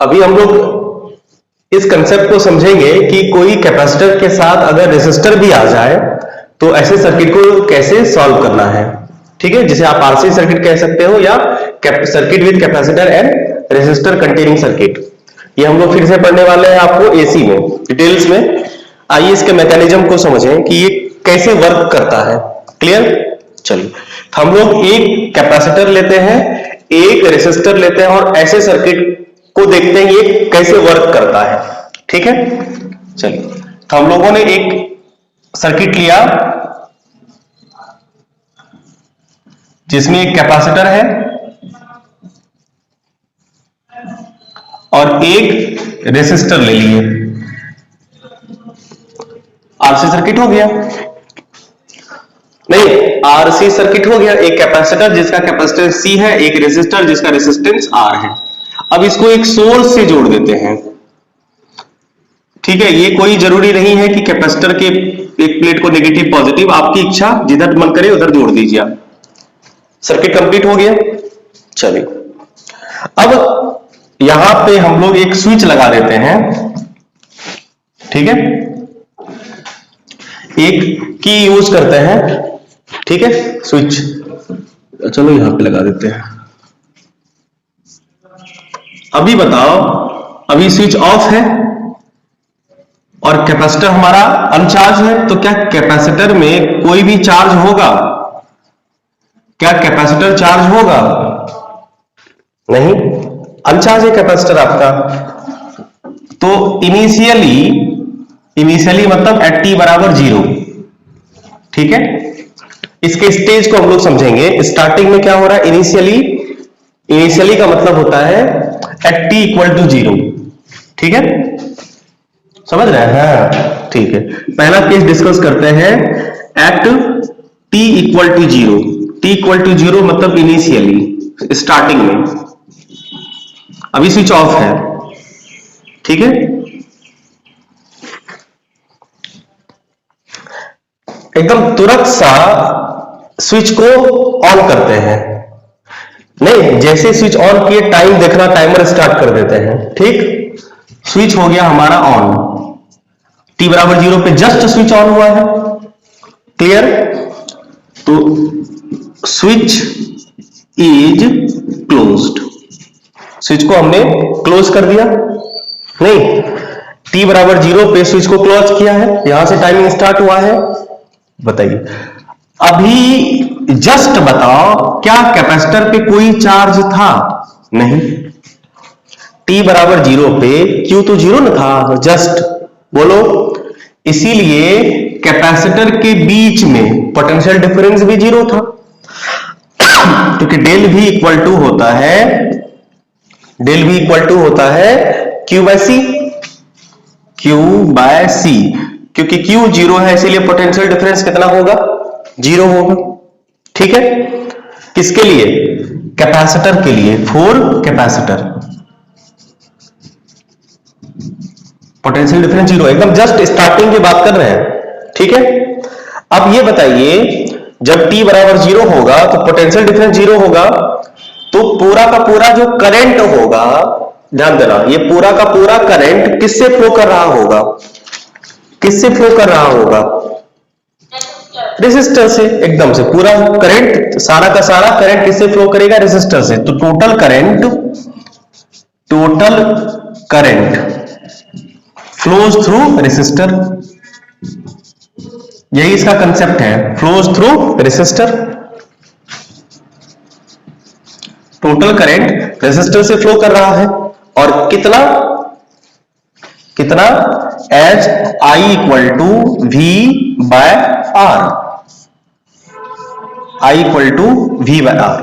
अभी हम लोग इस कंसेप्ट को समझेंगे कि कोई कैपेसिटर के साथ अगर रेसिस्टर भी आ जाए तो ऐसे सर्किट को कैसे सॉल्व करना है। ठीक है, जिसे आप आरसी सर्किट कह सकते हो या circuit with capacitor and resistor containing circuit. ये हम लोग फिर से पढ़ने वाले हैं आपको एसी में डिटेल्स में। आइए इसके मैकेनिज्म को समझें कि ये कैसे वर्क करता है। क्लियर? चलिए, हम लोग एक कैपेसिटर लेते हैं, एक रेसिस्टर लेते हैं और ऐसे सर्किट को देखते हैं ये कैसे वर्क करता है। ठीक है, चलिए, तो हम लोगों ने एक सर्किट लिया जिसमें एक कैपेसिटर है और एक रेसिस्टर ले लिए। आरसी सर्किट हो गया? नहीं, आरसी सर्किट हो गया। एक कैपेसिटर जिसका कैपेसिटेंस C है, एक रेसिस्टर जिसका रेसिस्टेंस R है। अब इसको एक सोर्स से जोड़ देते हैं। ठीक है, ये कोई जरूरी नहीं है कि कैपेसिटर के एक प्लेट को नेगेटिव पॉजिटिव, आपकी इच्छा, जिधर मन करे उधर जोड़ दीजिए आप। सर्किट कंप्लीट हो गया। चलिए, अब यहां पे हम लोग एक स्विच लगा देते हैं। ठीक है, एक की यूज करते हैं। ठीक है, स्विच चलो यहां पे लगा देते हैं। अभी बताओ, अभी स्विच ऑफ है और कैपेसिटर हमारा अनचार्ज है, तो क्या कैपेसिटर में कोई भी चार्ज होगा? क्या कैपेसिटर चार्ज होगा? नहीं, अनचार्ज है कैपेसिटर आपका। तो इनिशियली मतलब एट t बराबर 0। ठीक है, इसके स्टेज को हम लोग समझेंगे। स्टार्टिंग में क्या हो रहा है? इनिशियली का मतलब होता है एट t इक्वल टू 0। ठीक है, समझ रहे हैं? ठीक है, पहला केस डिस्कस करते हैं at t equal to 0। t equal to 0 मतलब इनिशियली, स्टार्टिंग में। अभी स्विच ऑफ है। ठीक है, एकदम तुरंत सा स्विच को ऑन करते हैं। नहीं, जैसे स्विच ऑन किए टाइम देखना, टाइमर स्टार्ट कर देते हैं। ठीक, स्विच हो गया हमारा ऑन, t बराबर 0 पे जस्ट स्विच ऑन हुआ है। क्लियर? तो स्विच इज क्लोज्ड, स्विच को हमने क्लोज कर दिया। नहीं, t बराबर 0 पे स्विच को क्लोज किया है, यहां से टाइमिंग स्टार्ट हुआ है। बताइए, अभी जस्ट बताओ, क्या कैपेसिटर पे कोई चार्ज था? नहीं, t बराबर 0 पे Q तो 0 न था, जस्ट बोलो। इसीलिए कैपेसिटर के बीच में पोटेंशियल डिफरेंस भी 0 था, क्योंकि डेल V इक्वल टू होता है Q बाय सी। क्योंकि Q 0 है, इसीलिए पोटेंशियल डिफरेंस कितना होगा? 0 होगा। ठीक है, किसके लिए? कैपेसिटर के लिए। फॉर कैपेसिटर पोटेंशियल डिफरेंस 0, एकदम जस्ट स्टार्टिंग की बात कर रहे हैं। ठीक है, अब ये बताइए, जब t बराबर 0 होगा तो पोटेंशियल डिफरेंस 0 होगा, तो पूरा का पूरा जो करंट होगा, ध्यान देना, ये पूरा का पूरा करंट किससे फ्लो कर रहा होगा? किससे फ्लो कर रहा होगा? रेसिस्टर से। एकदम से पूरा करंट, सारा का सारा करंट किससे फ्लो करेगा? रेसिस्टर से। तो total current flows through resistor. यही इसका कंसेप्ट है, flows through resistor. Total current resistor से फ्लो कर रहा है, और कितना as I equal to V by R। I equal to V by R।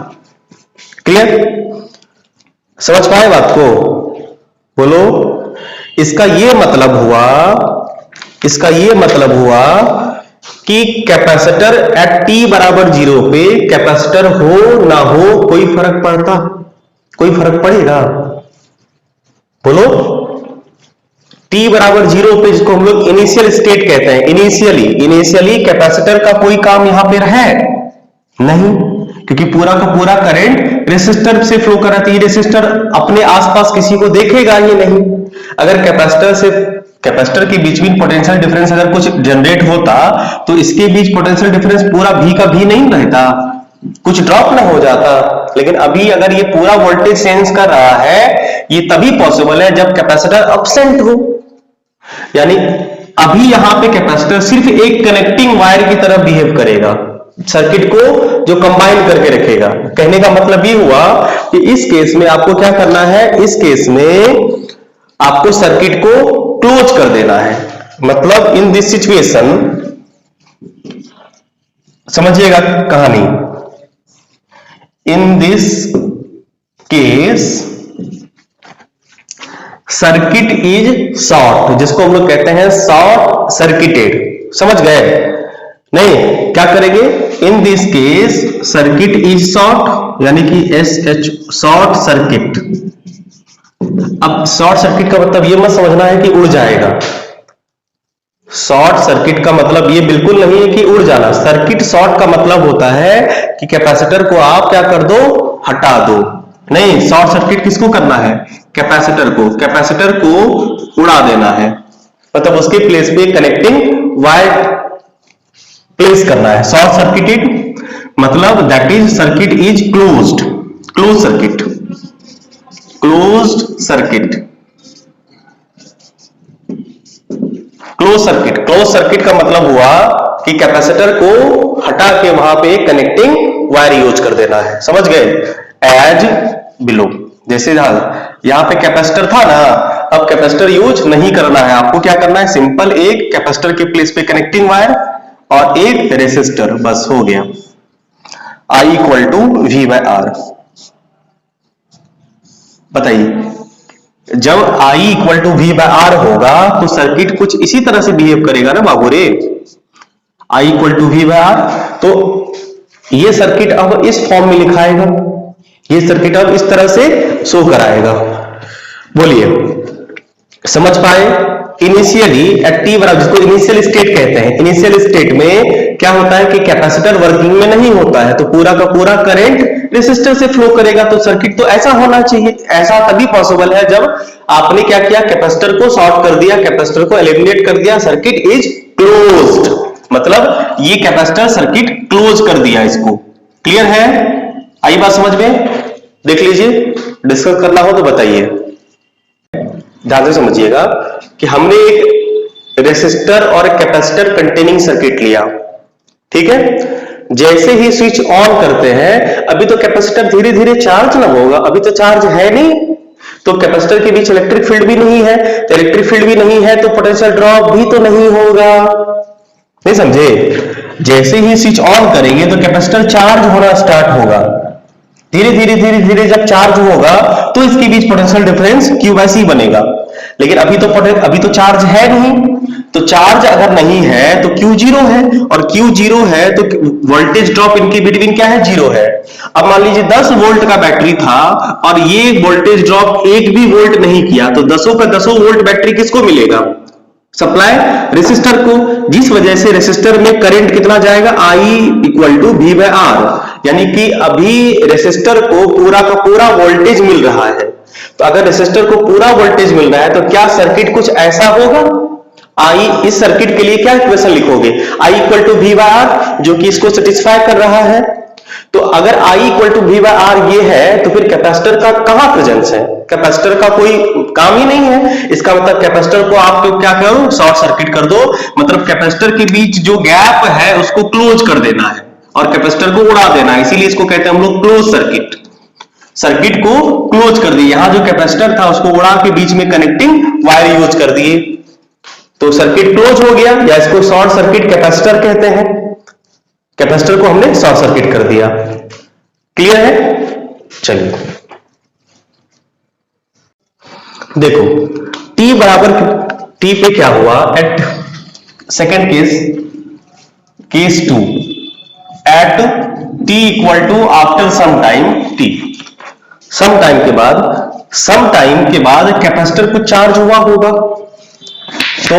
Clear? समझ पाए बात को? बोलो। इसका ये मतलब हुआ कि कैपेसिटर एट t बराबर 0 पे कैपेसिटर हो ना हो कोई फर्क पड़ता? कोई फर्क पड़ेगा? बोलो। t बराबर 0 पे, जिसको हम लोग इनिशियल स्टेट कहते हैं, इनिशियली कैपेसिटर का कोई काम यहां पे है नहीं। क्योंकि पूरा का पूरा करंट रेसिस्टर से फ्लो कर रहा है, तो ये रेसिस्टर अपने आसपास किसी को देखेगा ही नहीं। अगर कैपेसिटर के बीच में पोटेंशियल डिफरेंस अगर कुछ जनरेट होता तो इसके बीच पोटेंशियल डिफरेंस पूरा भी का भी नहीं रहता, कुछ ड्रॉप ना हो जाता। लेकिन अभी अगर ये पूरा वोल्टेज सेंस कर रहा है, ये तभी पॉसिबल है जब कैपेसिटर अब्सेंट हो। यानी अभी यहां पे कैपेसिटर सिर्फ एक कनेक्टिंग वायर की तरह बिहेव करेगा, सर्किट को जो कंबाइन करके रखेगा। कहने का मतलब ये हुआ कि इस केस में आपको क्या करना है, इस केस में आपको सर्किट को क्लोज कर देना है। मतलब इन दिस सिचुएशन, समझिएगा कहानी, in this case circuit is short, जिसको हम लोग कहते हैं शॉर्ट सर्किटेड। समझ गए? नहीं, क्या करेंगे, in this case circuit is short, यानी कि SH शॉर्ट सर्किट। अब शॉर्ट सर्किट का मतलब ये मत समझना है कि उड़ जाएगा। शॉर्ट सर्किट का मतलब ये बिल्कुल नहीं है कि उड़ जाना। सर्किट शॉर्ट का मतलब होता है कि कैपेसिटर को आप क्या कर दो, हटा दो। नहीं, शॉर्ट सर्किट किसको करना है, कैपेसिटर को उड़ा देना है। मतलब उसके प्लेस पे कनेक्टिंग वायर प्लेस करना है। शॉर्ट सर्किटेड मतलब that is circuit is closed, close circuit, closed circuit, close circuit का मतलब हुआ कि कैपेसिटर को हटा के वहां पे कनेक्टिंग वायर यूज कर देना है। समझ गए? एज बिलो, जैसे यहां पे कैपेसिटर था ना, अब कैपेसिटर यूज नहीं करना है। आपको क्या करना है, सिंपल एक कैपेसिटर के प्लेस पे कनेक्टिंग वायर और एक रेसिस्टर, बस हो गया। I equal to V/R। बताइए, जब I इक्वल टू V/R होगा तो सर्किट कुछ इसी तरह से बिहेव करेगा ना बाबू रे। I इक्वल टू V/R, तो ये सर्किट अब इस फॉर्म में लिखाएगा, ये सर्किट अब इस तरह से शो कराएगा। बोलिए, समझ पाए? इनिशियली एट t बराबर, जिसको इनिशियल स्टेट कहते हैं, इनिशियल स्टेट में क्या होता है कि कैपेसिटर वर्किंग में नहीं होता है, तो पूरा का पूरा करंट रेसिस्टर से फ्लो करेगा। तो सर्किट तो ऐसा होना चाहिए। ऐसा तभी पॉसिबल है जब आपने क्या किया, कैपेसिटर को शॉर्ट कर दिया, कैपेसिटर को एलिमिनेट कर दिया, सर्किट इज क्लोज्ड। मतलब ये कैपेसिटर सर्किट क्लोज कर दिया इसको। क्लियर है? आई बात समझ में? देख लीजिए, डिस्कस करना हो तो बताइए। ध्यान से समझिएगा कि हमने एक रेसिस्टर और कैपेसिटर कंटेनिंग सर्किट लिया, ठीक है। जैसे ही स्विच ऑन करते हैं, अभी तो कैपेसिटर धीरे धीरे चार्ज ना होगा, अभी तो चार्ज है नहीं, तो कैपेसिटर के बीच इलेक्ट्रिक फील्ड भी नहीं है, तो इलेक्ट्रिक फील्ड भी नहीं है तो पोटेंशियल ड्रॉप भी तो नहीं होगा। नहीं समझे? जैसे ही स्विच ऑन करेंगे तो कैपेसिटर चार्ज होना स्टार्ट होगा। धीरे धीरे धीरे धीरे जब चार्ज होगा तो इसके बीच पोटेंशियल डिफरेंस Q/C बनेगा। लेकिन अभी तो चार्ज है नहीं, तो चार्ज अगर नहीं है तो Q 0 है, और Q 0 है तो वोल्टेज ड्रॉप इनके बिटवीन क्या है, 0 है। अब मान लीजिए 10 वोल्ट का बैटरी था और ये वोल्टेज ड्रॉप 1 भी वोल्ट नहीं किया, तो 10 का 10 वोल्ट बैटरी किसको मिलेगा, सप्लाई रेसिस्टर को। जिस वजह से रेसिस्टर में करंट कितना जाएगा, I इक्वल टू V/R, यानी कि अभी रेसिस्टर को पूरा का पूरा वोल्टेज मिल रहा है। तो अगर रेसिस्टर को पूरा वोल्टेज मिल रहा है तो क्या सर्किट कुछ ऐसा होगा। I, इस सर्किट के लिए क्या इक्वेशन लिखोगे, I इक्वल टू V/R, जो कि इसको सेटिस्फाई कर रहा है। तो अगर I इक्वल टू V/R ये है, तो फिर कैपेसिटर का कहां प्रेजेंस है, कैपेसिटर का कोई काम ही नहीं है। इसका मतलब कैपेसिटर को आप तो क्या करो, शॉर्ट सर्किट कर दो। मतलब कैपेसिटर के बीच जो गैप है उसको क्लोज कर देना है और कैपेसिटर को उड़ा देना है। इसीलिए इसको कहते हैं हम लोग क्लोज सर्किट। सर्किट को क्लोज कर दिए, यहां जो कैपेसिटर था उसको उड़ा के बीच में कनेक्टिंग वायर यूज कर दिए, तो सर्किट क्लोज हो गया, या इसको शॉर्ट सर्किट कैपेसिटर कहते हैं। कैपेसिटर को हमने शॉर्ट सर्किट कर दिया। क्लियर है? चलिए देखो, t बराबर t पे क्या हुआ, at second case 2, at t equal to after some time t, some time के बाद कैपेसिटर को चार्ज हुआ होगा। तो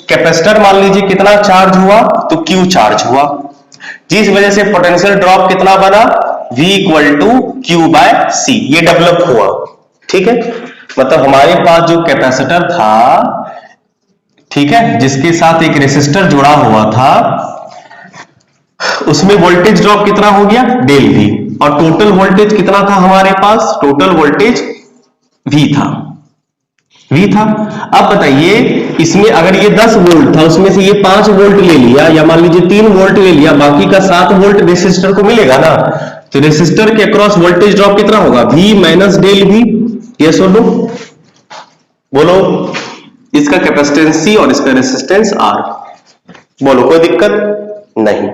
कैपेसिटर मान लीजिए कितना चार्ज हुआ, तो Q चार्ज हुआ, जिस वजह से पोटेंशियल ड्रॉप कितना बना, V equal to Q by C, ये डेवलप हुआ। ठीक है, मतलब हमारे पास जो कैपेसिटर था, ठीक है, जिसके साथ एक रेसिस्टर जुड़ा हुआ था, उसमें वोल्टेज ड्रॉप कितना हो गया, डेल V, और टोटल वोल्टेज कितना था हमारे पास, टोटल वोल्टेज V था। अब बताइए, इसमें अगर ये 10 वोल्ट था, उसमें से ये 5 वोल्ट ले लिया, या मान लीजिए 3 वोल्ट ले लिया, बाकी का 7 वोल्ट रेसिस्टर को मिलेगा ना, तो रेसिस्टर के अक्रॉस वोल्टेज ड्रॉप कितना होगा, V minus del V। Yes और नो, बोलो। इसका कैपेसिटेंस C और इसका रेसिस्टेंस R, बोलो, कोई दिक्कत नहीं।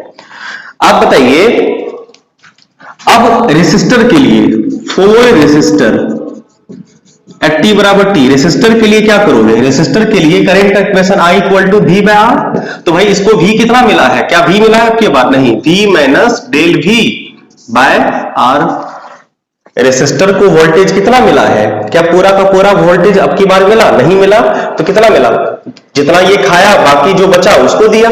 आप बताइए, अब रेसिस्टर के लिए 4 रेसिस्टर एट T बराबर T, रेसिस्टर के लिए क्या करोगे, रेसिस्टर के लिए करंट का equation I equal to V by R। तो भाई इसको V कितना मिला है, क्या V मिला है आपकी बात, नहीं, V minus del V by R। Resistor को वोल्टेज कितना मिला है, क्या पूरा का पूरा वोल्टेज अब की बार मिला, नहीं मिला, तो कितना मिला, जितना ये खाया बाकी जो बचा उसको दिया।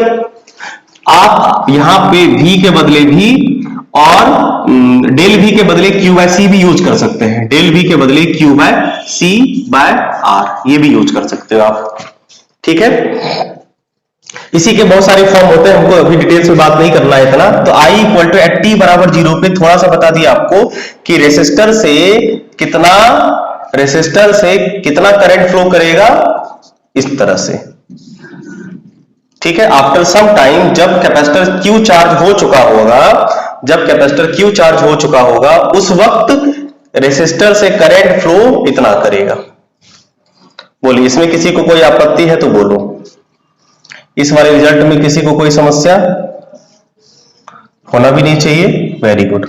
आप यहां पे V के बदले V और डेल V के बदले Q बाय C भी यूज कर सकते हैं, डेल V के बदले Q by C by R, ये भी यूज कर सकते हो आप। ठीक है, इसी के बहुत सारे फॉर्म होते हैं, हमको अभी डिटेल्स में बात नहीं करना है इतना। तो I equal to at T बराबर 0 पे थोड़ा सा बता दिया आपको कि रेसिस्टर से कितना करंट फ्लो करेगा, इस तरह से। ठीक है, आफ्टर सम टाइम जब कैपेसिटर Q चार्ज हो चुका होगा, उस वक्त रेसिस्टर से करंट फ्लो इतना करेगा। बोलिए, इसमें किसी को कोई आपत्ति है तो बोलो। इस वाले रिजल्ट में किसी को कोई समस्या होना भी नहीं चाहिए, वेरी गुड।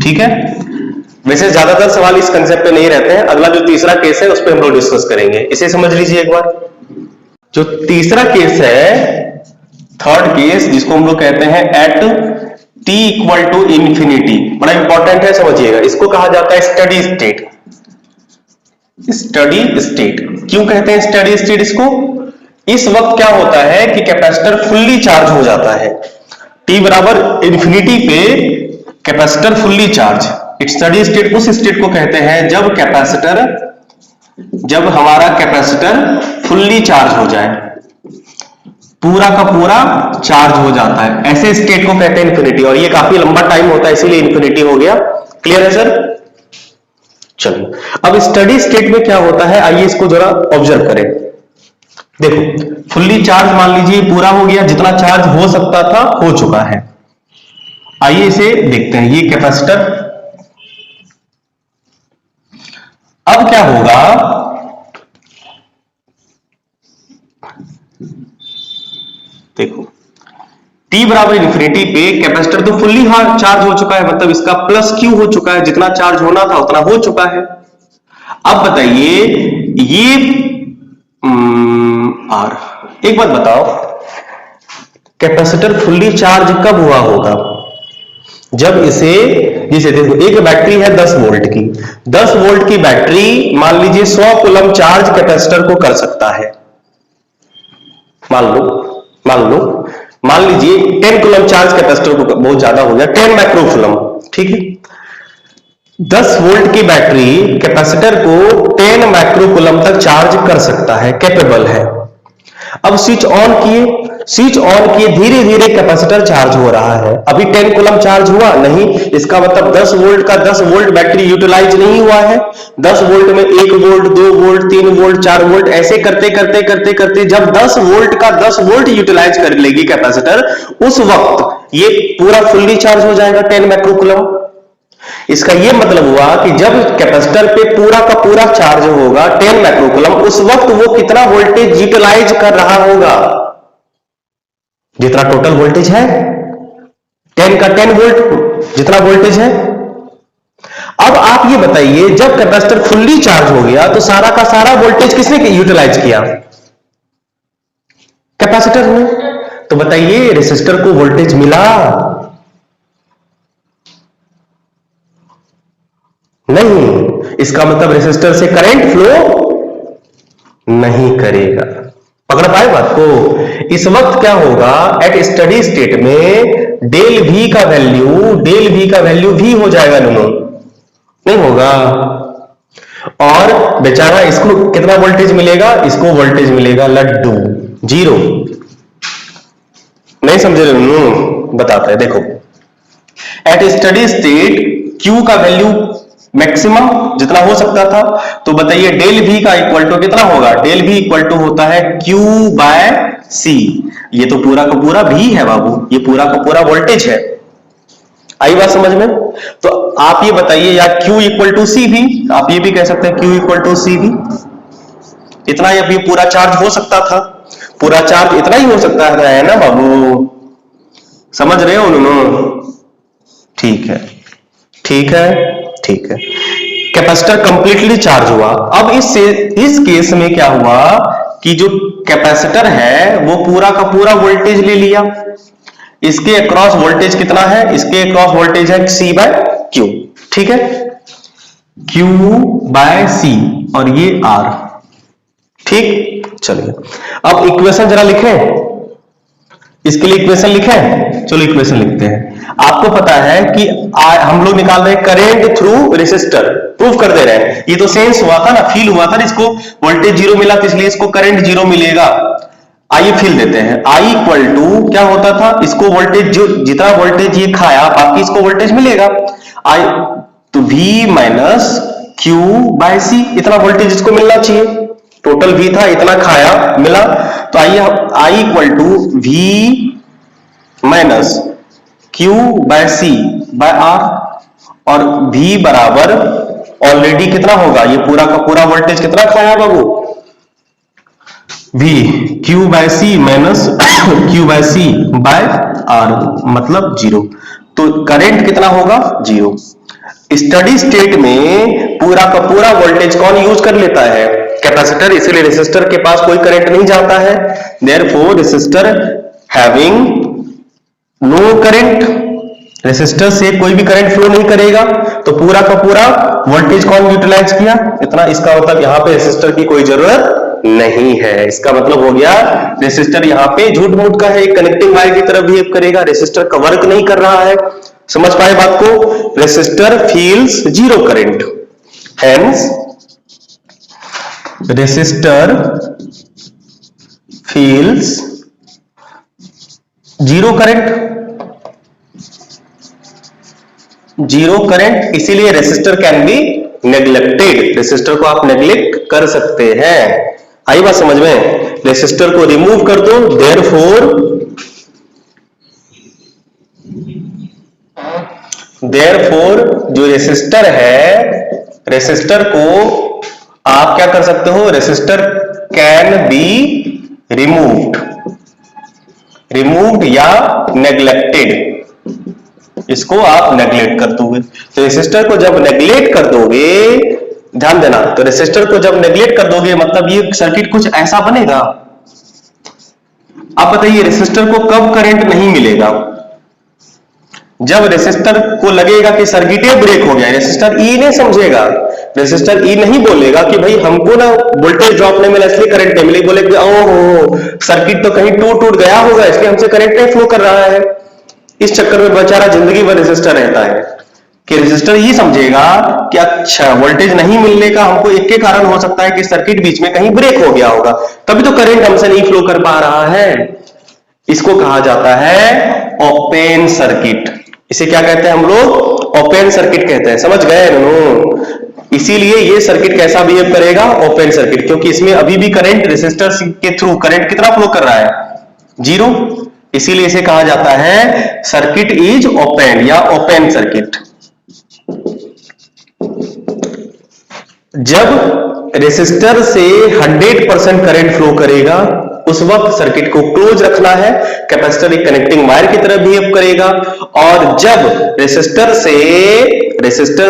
ठीक है, वैसे ज्यादातर सवाल इस कंसेप्ट पे नहीं रहते हैं। अगला जो तीसरा केस है उस पर हम लोग डिस्कस करेंगे, इसे समझ लीजिए एक बार। जो तीसरा केस है, थर्ड केस, जिसको हम लोग कहते हैं at T equal to infinity, बड़ा इंपॉर्टेंट है, समझिएगा। इसको कहा जाता है स्टडी स्टेट। क्यों कहते हैं स्टडी स्टेट इसको, इस वक्त क्या होता है कि कैपेसिटर फुल्ली चार्ज हो जाता है, T बराबर इंफिनिटी पे capacitor fully charge. Steady state उस स्टेट को कहते हैं जब हमारा कैपेसिटर फुल्ली चार्ज हो जाए, पूरा का पूरा चार्ज हो जाता है, ऐसे स्टेट को कहते हैं इंफिनिटी। और ये काफी लंबा टाइम होता है, इसीलिए इंफिनिटी हो गया। क्लियर है सर? चलिए, अब स्टडी स्टेट में क्या होता है, आइए इसको जरा ऑब्जर्व करें। देखो, फुल्ली चार्ज मान लीजिए पूरा हो गया, जितना चार्ज हो सकता था हो चुका है। आइए इसे देखते हैं, ये कैपेसिटर। अब क्या होगा, देखो, T बराबर इंफिनिटी पे कैपेसिटर तो फुल्ली चार्ज हो चुका है, मतलब इसका प्लस Q हो चुका है, जितना चार्ज होना था उतना हो चुका है। अब बताइए, ये R, एक बात बताओ, कैपेसिटर फुल्ली चार्ज कब हुआ होगा, जब इसे, जैसे देखो एक बैटरी है 10 वोल्ट की, 10 वोल्ट की बैटरी मान लीजिए 100 कूलम चार्ज कैपेसिटर को कर सकता है। मान लीजिए 10 कूलम चार्ज कैपेसिटर को, बहुत ज्यादा हो गया, 10 माइक्रो कूलम। ठीक है, 10 वोल्ट की बैटरी कैपेसिटर को 10 माइक्रो कूलम तक चार्ज कर सकता है, कैपेबल है। अब स्विच ऑन किए, धीरे धीरे कैपेसिटर चार्ज हो रहा है। अभी 10 कूलम चार्ज हुआ नहीं, इसका मतलब 10 वोल्ट का 10 वोल्ट बैटरी यूटिलाइज नहीं हुआ है। 10 वोल्ट में 1 वोल्ट, 2 वोल्ट, 3 वोल्ट, 4 वोल्ट, ऐसे करते करते जब 10 वोल्ट का 10 वोल्ट यूटिलाइज कर लेगी कैपेसिटर, उस वक्त ये पूरा फुल्ली चार्ज हो जाएगा 10 माइक्रो कूलम। इसका यह मतलब हुआ कि जब कैपेसिटर पे पूरा का पूरा चार्ज होगा 10 माइक्रो कूलम, उस वक्त वो कितना वोल्टेज यूटिलाइज कर रहा होगा, जितना टोटल वोल्टेज है 10 का 10 वोल्ट जितना वोल्टेज है। अब आप ये बताइए, जब कैपेसिटर फुल्ली चार्ज हो गया तो सारा का सारा वोल्टेज किसने यूटिलाइज किया, कैपेसिटर ने। तो बताइए, रेसिस्टर को वोल्टेज मिला नहीं, इसका मतलब रेसिस्टर से करंट फ्लो नहीं करेगा। पकड़ पाए बात को? इस वक्त क्या होगा, एट स्टडी स्टेट में डेल वी का वैल्यू भी हो जाएगा दोनों, नहीं होगा। और बेचारा इसको कितना वोल्टेज मिलेगा, इसको वोल्टेज मिलेगा लड्डू, 0। नहीं समझे दोनों, बताते हैं देखो। एट स्टडी स्टेट Q का वैल्यू मैक्सिमम जितना हो सकता था, तो बताइए डेल V का इक्वल टू कितना होगा, डेल V इक्वल टू होता है Q बाय C। ये तो पूरा का पूरा V है बाबू, ये पूरा का पूरा वोल्टेज है। आई बात समझ में? तो आप ये बताइए, या Q इक्वल टू C भी, आप ये भी कह सकते हैं Q इक्वल टू C भी, इतना ये पूरा चार्ज हो सकता था, पूरा चार्ज इतना ही हो सकता है ना बाबू, समझ रहे हो उन्होंने? ठीक है, ठीक है, ठीक है। कैपेसिटर कंप्लीटली चार्ज हुआ। अब इस केस में क्या हुआ कि जो कैपेसिटर है वो पूरा का पूरा वोल्टेज ले लिया। इसके अक्रॉस वोल्टेज कितना है, इसके अक्रॉस वोल्टेज है C बाय Q, ठीक है, Q बाय C और ये R, ठीक। चलिए अब इक्वेशन जरा लिखें, इसके लिए इक्वेशन लिखें, चलो इक्वेशन लिखते हैं। आपको पता है कि हम लोग निकाल रहे हैं करंट थ्रू रेसिस्टर, प्रूफ कर दे रहे हैं। ये तो सेंस हुआ था ना, फील हुआ था ना, इसको वोल्टेज 0 मिला तो इसलिए इसको करंट 0 मिलेगा। आइए फील देते हैं। I इक्वल टू क्या होता था, इसको वोल्टेज जो जितना वोल्टेज ये खाया बाकी इसको वोल्टेज मिलेगा। I तो V minus Q by C, इतना वोल्टेज इसको मिलना चाहिए, टोटल V था, इतना खाया मिला। तो आइए I equal to V minus Q by C by R, और V बराबर ऑलरेडी कितना होगा, ये पूरा का पूरा वोल्टेज कितना खाया बाबू, V Q by C minus Q by C by R, मतलब 0। तो करंट कितना होगा, 0। स्टडी स्टेट में पूरा का पूरा वोल्टेज कौन यूज कर लेता है, कैपेसिटर, इसीलिए रेसिस्टर के पास कोई करंट नहीं जाता है। Therefore resistor having no current, resistor से कोई भी करंट फ्लो नहीं करेगा, तो पूरा का पूरा वोल्टेज कौन यूटिलाइज किया, इतना। इसका मतलब यहां पे रेसिस्टर की कोई जरूरत नहीं है। इसका मतलब हो गया रेसिस्टर यहाँ पे झूठ मूठ का है, कनेक्टिंग वायर की तरह बिहेव करेगा, रेसिस्टर का वर्क नहीं कर रहा है। समझ पाए बात को? Resistor feels 0 current, hence resistor feels 0 current, इसीलिए resistor can be neglected, resistor को आप नेग्लेक्ट कर सकते हैं। आई बात समझ में? रेसिस्टर को रिमूव कर दो, देयरफॉर जो रेसिस्टर है, रेसिस्टर को आप क्या कर सकते हो, रेसिस्टर कैन बी रिमूव्ड या नेग्लेक्टेड, इसको आप नेग्लेक्ट कर दोगे। तो रेसिस्टर को जब नेग्लेक्ट कर दोगे, ध्यान देना, तो रेसिस्टर को जब नेग्लेक्ट कर दोगे मतलब ये सर्किट कुछ ऐसा बनेगा। आप बताइए रेसिस्टर को कब करंट नहीं मिलेगा, जब रेसिस्टर को लगेगा कि सर्किट ब्रेक हो गया। रेसिस्टर ई नहीं समझेगा, रेसिस्टर ई नहीं बोलेगा कि भाई हमको ना वोल्टेज ड्रॉप नहीं मिला इसलिए करंट नहीं मिले, बोले ओहो सर्किट तो कहीं टूट गया होगा इसलिए हमसे करंट नहीं फ्लो कर रहा है। इस चक्कर में बेचारा जिंदगी भर रेसिस्टर रहता है कि रेसिस्टर ये समझेगा कि अच्छा वोल्टेज नहीं मिलने का हमको एक के कारण हो सकता है कि सर्किट बीच में कहीं ब्रेक हो गया होगा, तभी तो करंट हमसे नहीं फ्लो कर पा रहा है। इसको कहा जाता है ओपन सर्किट। इसे क्या कहते हैं हम लोग, ओपन सर्किट कहते हैं। समझ गए नो? इसीलिए ये सर्किट कैसा बिहेव करेगा, ओपन सर्किट, क्योंकि इसमें अभी भी करंट रेसिस्टर के थ्रू करंट कितना फ्लो कर रहा है, 0। इसीलिए इसे कहा जाता है सर्किट इज ओपन या ओपन सर्किट। जब रेसिस्टर से 100% करंट फ्लो करेगा उस वक्त सर्किट को क्लोज रखना है, कैपेसिटर एक कनेक्टिंग वायर की तरह बिहेव करेगा। और जब रेसिस्टर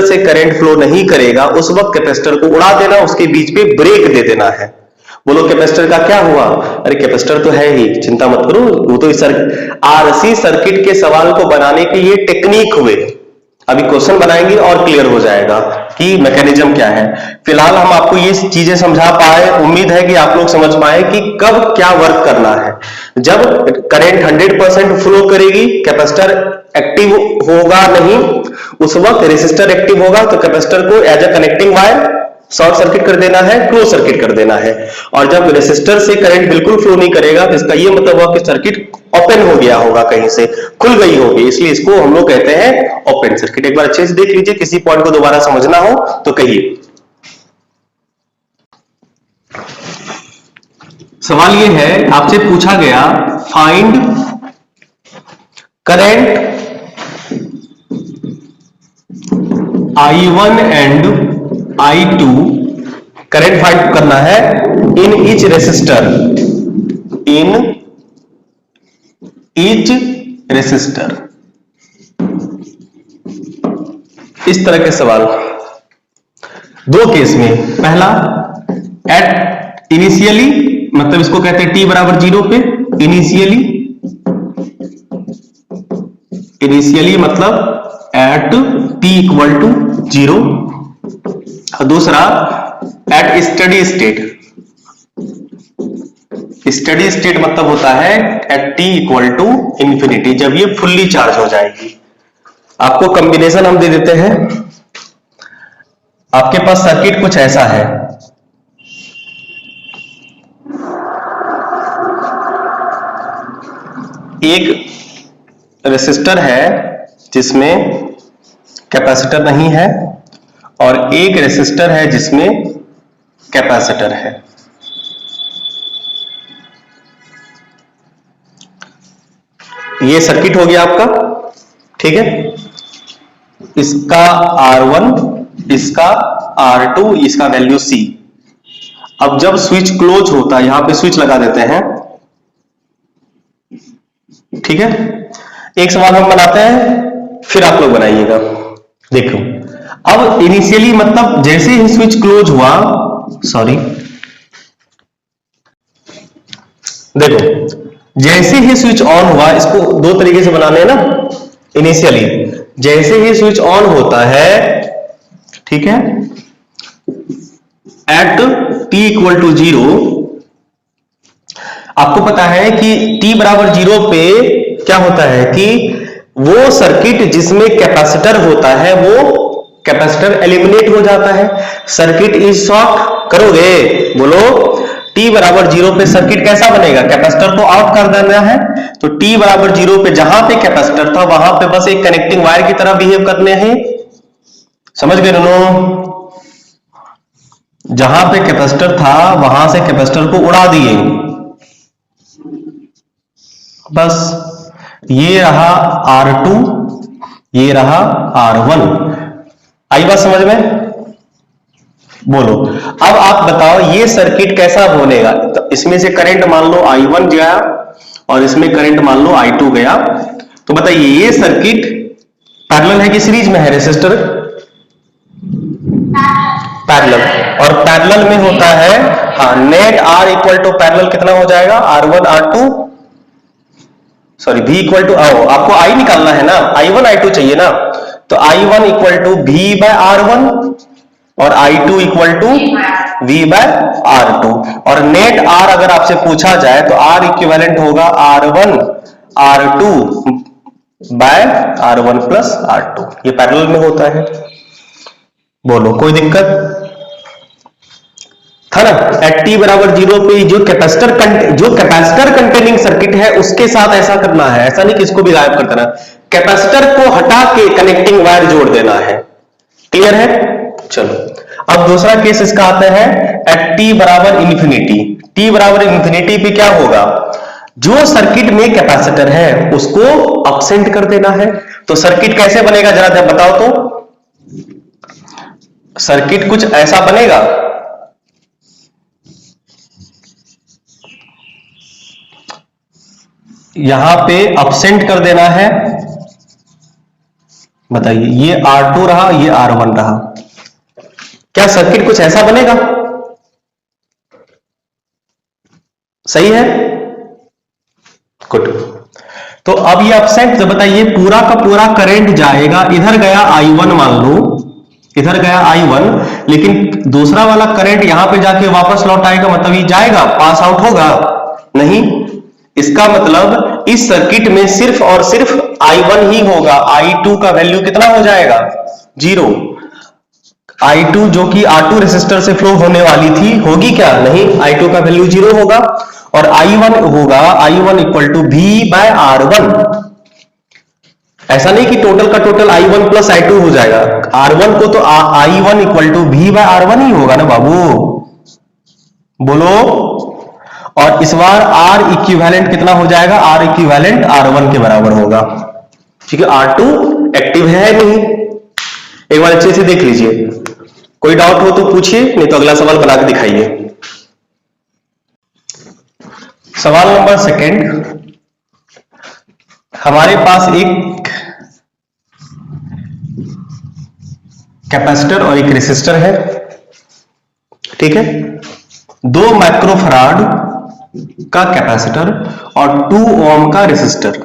से करंट फ्लो नहीं करेगा उस वक्त कैपेसिटर को उड़ा देना, उसके बीच पे ब्रेक दे देना है। बोलो कैपेसिटर का क्या हुआ? अरे कैपेसिटर तो है ही, चिंता मत करो, वो तो आरसी सर्किट के सवाल को बनाने के ये टेक्निक हुए। अभी क्वेश्चन बनाएंगे और क्लियर हो जाएगा कि कि मैकेनिज्म क्या है। फिलहाल हम आपको ये चीजें समझा पाए, उम्मीद है कि आप लोग समझ पाए कि कब क्या वर्क करना है। जब करंट 100% फ्लो करेगी, कैपेसिटर एक्टिव होगा नहीं, उस वक्त रेसिस्टर एक्टिव होगा, तो कैपेसिटर को as a connecting wire short circuit कर देना है, क्लोज सर्किट कर देना है। और जब रेसिस्टर से करंट बिल्कुल फ्लो नहीं करेगा, तो इसका ये मतलब हुआ कि सर्किट ओपन हो गया होगा, कहीं से खुल गई होगी, इसलिए इसको हम लोग कहते हैं ओपन सर्किट। एक बार अच्छे से देख लीजिए, किसी पॉइंट को दोबारा समझना हो तो कहिए। सवाल ये है, आपसे पूछा गया find current I1 and I2, current find करना है in each resistor, in each resistor. इस तरह के सवाल दो केस में, पहला एट इनिशियली, मतलब इसको कहते हैं t बराबर 0 पे, इनिशियली मतलब एट t इक्वल टू 0, और दूसरा at steady state. Steady state मतलब होता है at t equal to infinity, जब ये फुल्ली चार्ज हो जाएगी। आपको कॉम्बिनेशन हम दे देते हैं। आपके पास सर्किट कुछ ऐसा है, एक रेसिस्टर है जिसमें कैपेसिटर नहीं है, और एक रेसिस्टर है जिसमें कैपेसिटर है। ये सर्किट हो गया आपका, ठीक है। इसका R1, इसका R2, इसका वैल्यू C। अब जब स्विच क्लोज होता है, यहां पे स्विच लगा देते हैं, ठीक है। एक सवाल हम बनाते हैं, फिर आप लोग बनाइएगा। देखो, अब इनिशियली मतलब जैसे ही स्विच क्लोज हुआ, सॉरी, देखो जैसे ही स्विच ऑन हुआ, इसको दो तरीके से बनाने हैं ना। इनिशियली जैसे ही स्विच ऑन होता है, ठीक है, एट t इक्वल टू 0, आपको पता है कि t बराबर 0 पे क्या होता है कि वो सर्किट जिसमें कैपेसिटर होता है, वो कैपेसिटर एलिमिनेट हो जाता है। सर्किट इज शॉर्ट करोगे, बोलो t बराबर 0 पे सर्किट कैसा बनेगा, कैपेसिटर को आउट कर देना है, तो t बराबर 0 पे जहां पे कैपेसिटर था, वहां पे बस एक कनेक्टिंग वायर की तरह बिहेव करने हैं। समझ गए दोनों? जहां पे कैपेसिटर था, वहां से कैपेसिटर को उड़ा दिए, बस। ये रहा R2, ये रहा R1। आई बात समझ में? बोलो, अब आप बताओ ये सर्किट कैसा बनेगा। तो इसमें से करंट मान लो I1 गया, और इसमें करंट मान लो I2 गया, तो बताइए ये सर्किट पैरेलल है कि सीरीज में है? रेसिस्टर पैरेलल, और पैरेलल में होता है, हाँ, net R equal to parallel कितना हो जाएगा, R1 R2, sorry V equal to, आपको I निकालना है ना, I1 I2 चाहिए ना, तो I1 equal to V by R1, और I2 equal to V bye R2। और नेट R अगर आपसे पूछा जाए तो R इक्विवेलेंट होगा R1 R2 bye R1 plus R2। ये पैरेलल में होता है। बोलो, कोई दिक्कत था ना? एट t बराबर 0 पे जो कैपेसिटर कंटेनिंग सर्किट है, उसके साथ ऐसा करना है, ऐसा नहीं कि इसको भी गायब कर देना, कैपेसिटर को हटा के कनेक्टिंग वायर जोड़ देना है। क्लियर है? चलो, अब दूसरा केस इसका आता है एट t बराबर इंफिनिटी। t बराबर इंफिनिटी पे क्या होगा, जो सर्किट में कैपेसिटर है उसको अब्सेंट कर देना है। तो सर्किट कैसे बनेगा, जरा बताओ तो। सर्किट कुछ ऐसा बनेगा, यहां पे अब्सेंट कर देना है। बताइए, ये R2 रहा, ये R1 रहा, क्या सर्किट कुछ ऐसा बनेगा? सही है, गुड। तो अब ये अब्सेंट, तो बताइए पूरा का पूरा करंट जाएगा, इधर गया I1 मान लो, इधर गया I1, लेकिन दूसरा वाला करंट यहां पे जाके वापस लौट आएगा, मतलब ये जाएगा, पास आउट होगा नहीं। इसका मतलब इस सर्किट में सिर्फ और सिर्फ I1 ही होगा, I2 का वैल्यू कितना हो जाएगा, 0। I2 जो कि R2 रेसिस्टर से फ्लो होने वाली थी, होगी क्या, नहीं, I2 का वैल्यू 0 होगा। और I1 होगा I1 equal to V by R1। ऐसा नहीं कि टोटल का टोटल I1 प्लस I2 हो जाएगा, R1 को तो I1 equal to V by R1 ही होगा ना बाबू, बोलो। और इस बार R इक्विवेलेंट कितना हो जाएगा, R इक्विवेलेंट R1 के बराबर होगा, क्योंकि R2 एक्टिव है नहीं। एक बार अच्छे से देख लीजिए, कोई डाउट हो तो पूछिए, नहीं तो अगला सवाल बना के दिखाइए। सवाल नंबर सेकंड, हमारे पास एक कैपेसिटर और एक रेसिस्टर है, ठीक है। 2 माइक्रोफराड का कैपेसिटर और 2 ओम का रेसिस्टर,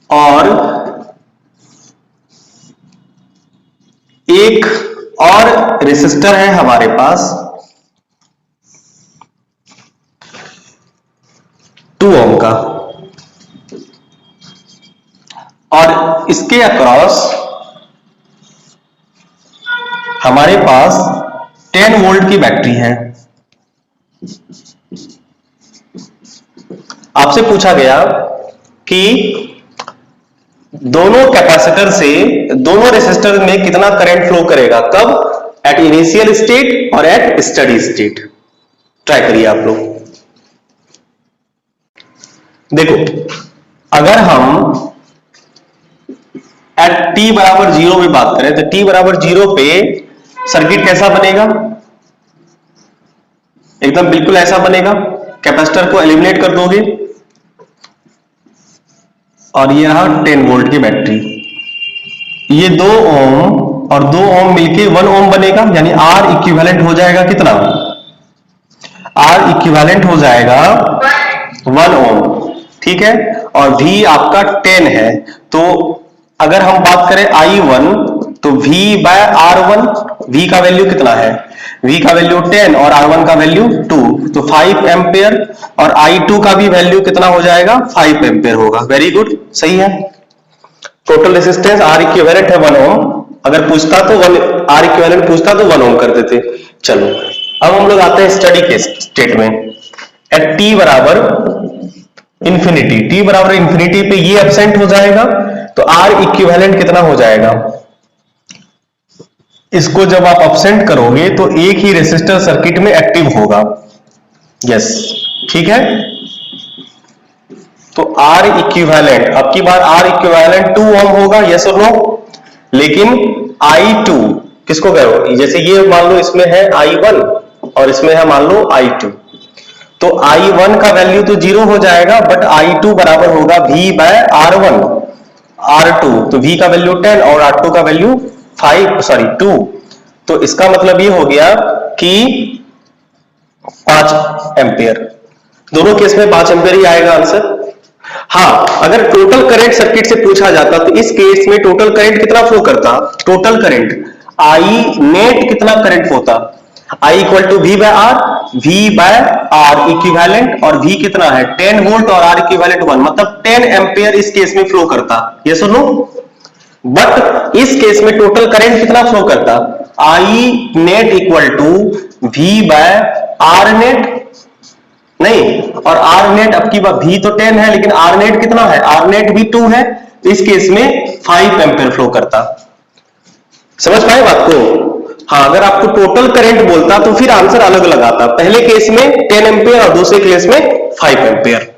और एक और रेसिस्टर है हमारे पास 2 ओम का, और इसके अक्रॉस हमारे पास 10 वोल्ट की बैटरी है। आपसे पूछा गया कि दोनों कैपेसिटर से दोनों रेसिस्टर में कितना करंट फ्लो करेगा, कब, एट इनिशियल स्टेट और एट स्टडी स्टेट। ट्राई करिए आप लोग। देखो, अगर हम एट t बराबर 0 में बात करें, तो t बराबर 0 पे सर्किट कैसा बनेगा, एकदम बिल्कुल ऐसा बनेगा, कैपेसिटर को एलिमिनेट कर दोगे और ये रहा 10 वोल्ट की बैटरी, ये 2 ओम और 2 ओम मिलके 1 ओम बनेगा, यानी R इक्विवेलेंट हो जाएगा कितना, R इक्विवेलेंट हो जाएगा 1 ओम, ठीक है। और V आपका 10 है, तो अगर हम बात करें I1 तो V बाय R1, V का वैल्यू कितना है, V का वैल्यू 10 और R1 का वैल्यू 2, तो 5 एम्पेयर, और I2 का भी वैल्यू कितना हो जाएगा, 5 एम्पेयर होगा। वेरी गुड, सही है। टोटल रेजिस्टेंस R इक्विवेलेंट है 1 ओम, अगर पूछता तो R इक्विवेलेंट पूछता तो 1 ओम कर देते। चलो अब हम लोग आते हैं स्टडी के स्टेट में। एट t बराबर इंफिनिटी, t बराबर इंफिनिटी पे ये एब्सेंट हो जाएगा, तो R इक्विवेलेंट कितना हो जाएगा, इसको जब आप एब्सेंट करोगे तो एक ही रेसिस्टर सर्किट में एक्टिव होगा, यस, ठीक है। तो R इक्विवेलेंट, अब की बार R इक्विवेलेंट 2 ओम होगा, यस और नो। लेकिन I2 किसको कहो, जैसे ये मान लो इसमें है I1 और इसमें है मान लो I2, तो I1 का वैल्यू तो 0 हो जाएगा, बट I2 बराबर होगा V बाय R1, R2, तो V का वैल्यू 10 और R2 का वैल्यू 2। तो इसका मतलब ये हो गया कि 5 एम्पियर, दोनों केस में 5 एम्पियर ही आएगा आंसर। हाँ, अगर टोटल करंट सर्किट से पूछा जाता तो इस केस में टोटल करंट कितना फ्लो करता, टोटल करंट I नेट कितना करंट होता, I equal to V by R, V by R equivalent, और V कितना है 10 वोल्ट और R इक्विवेलेंट 1, मतलब 10 एम्पियर इस केस में फ्लो करता, यस और नो। बट इस केस में टोटल करंट कितना फ्लो करता, I net equal to V by R net, नहीं, और R नेट अब की बात, V तो 10 है लेकिन R नेट कितना है, R नेट भी 2 है, तो इस केस में 5 एम्पियर फ्लो करता। समझ पाए बात को। हाँ, अगर आपको टोटल करंट बोलता तो फिर आंसर अलग लगाता, पहले केस में 10 एम्पियर और दूसरे केस में 5 एम्पियर।